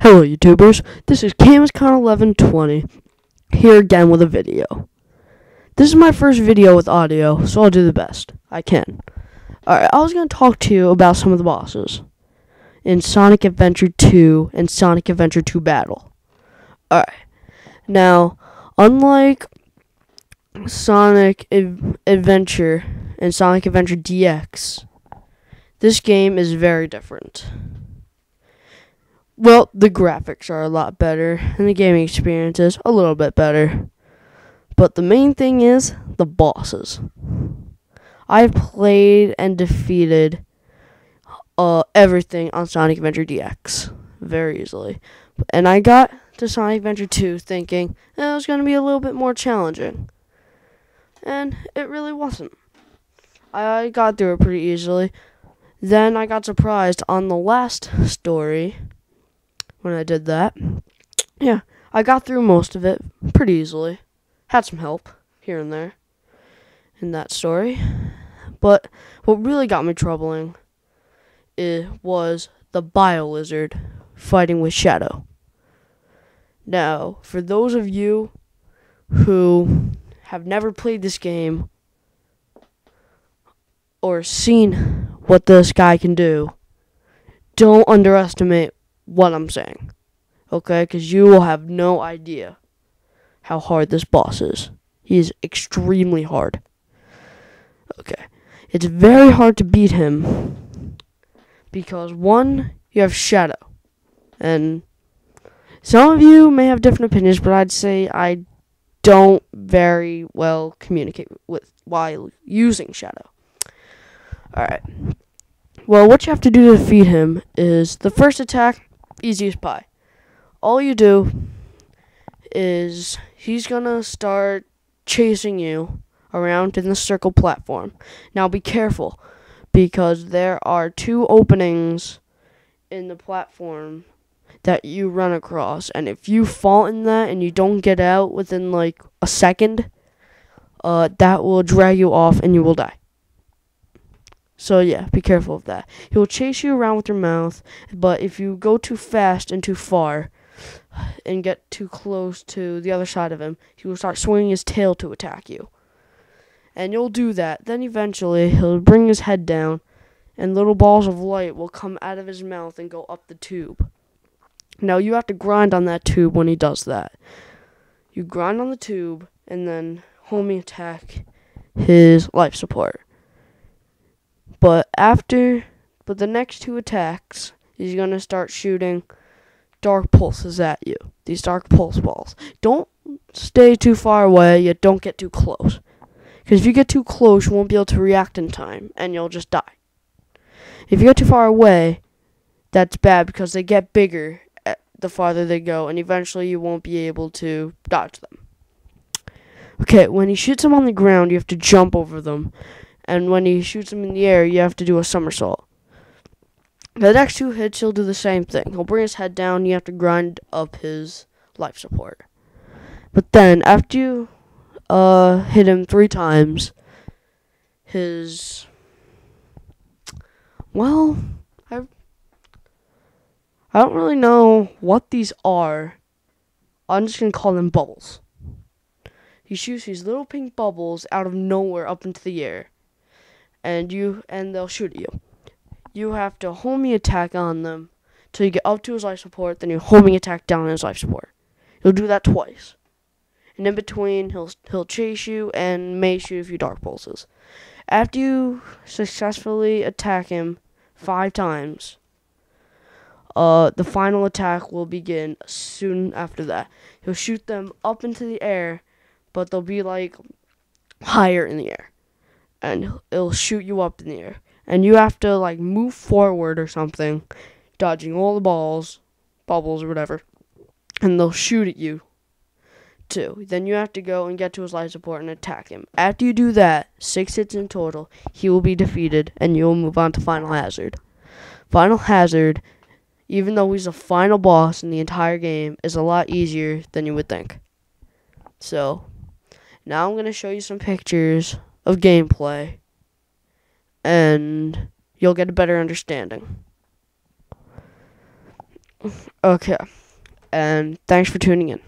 Hello YouTubers, this is kamaskan1120 here again with a video. This is my first video with audio, so I'll do the best I can. Alright, I was going to talk to you about some of the bosses in Sonic Adventure 2 and Sonic Adventure 2 Battle. Alright, now, unlike Sonic Adventure and Sonic Adventure DX, this game is very different. Well, the graphics are a lot better, and the gaming experience is a little bit better. But the main thing is the bosses. I've played and defeated everything on Sonic Adventure DX very easily. And I got to Sonic Adventure 2 thinking it was going to be a little bit more challenging. And it really wasn't. I got through it pretty easily. Then I got surprised on the last story. When I did that, yeah, I got through most of it pretty easily. Had some help here and there in that story. But what really got me troubling was the Biolizard fighting with Shadow. Now, for those of you who have never played this game or seen what this guy can do, don't underestimate what I'm saying, okay? Because you will have no idea how hard this boss is. He is extremely hard. Okay, it's very hard to beat him because, one, you have Shadow. And some of you may have different opinions, but I'd say I don't very well communicate with while using Shadow. Alright. Well, what you have to do to defeat him is the first attack, easy as pie. All you do is he's gonna start chasing you around in the circle platform. Now be careful, because there are two openings in the platform that you run across, and if you fall in that and you don't get out within like a second, that will drag you off and you will die. So yeah, be careful of that. He will chase you around with your mouth, but if you go too fast and too far and get too close to the other side of him, he will start swinging his tail to attack you. And you'll do that. Then eventually he'll bring his head down and little balls of light will come out of his mouth and go up the tube. Now you have to grind on that tube when he does that. You grind on the tube and then homie attack his life support. But the next two attacks, he's going to start shooting dark pulses at you. These dark pulse balls. Don't stay too far away, yet don't get too close. Because if you get too close, you won't be able to react in time, and you'll just die. If you get too far away, that's bad because they get bigger the farther they go, and eventually you won't be able to dodge them. Okay, when he shoots them on the ground, you have to jump over them. And when he shoots them in the air, you have to do a somersault. The next two hits, he'll do the same thing. He'll bring his head down, you have to grind up his life support. But then, after you hit him 3 times, well, I don't really know what these are. I'm just going to call them bubbles. He shoots these little pink bubbles out of nowhere up into the air. And they'll shoot at you. You have to homie attack on them till you get up to his life support, then you homing attack down on his life support. He'll do that twice. And in between, he'll chase you and may shoot a few dark pulses. After you successfully attack him 5 times, the final attack will begin soon after that. He'll shoot them up into the air, but they'll be like higher in the air. And it'll shoot you up in the air. And you have to, like, move forward or something, dodging all the bubbles or whatever. And they'll shoot at you, too. Then you have to go and get to his life support and attack him. After you do that, 6 hits in total, he will be defeated, and you will move on to Final Hazard. Final Hazard, even though he's the final boss in the entire game, is a lot easier than you would think. So, now I'm going to show you some pictures of gameplay, and you'll get a better understanding. Okay. And thanks for tuning in.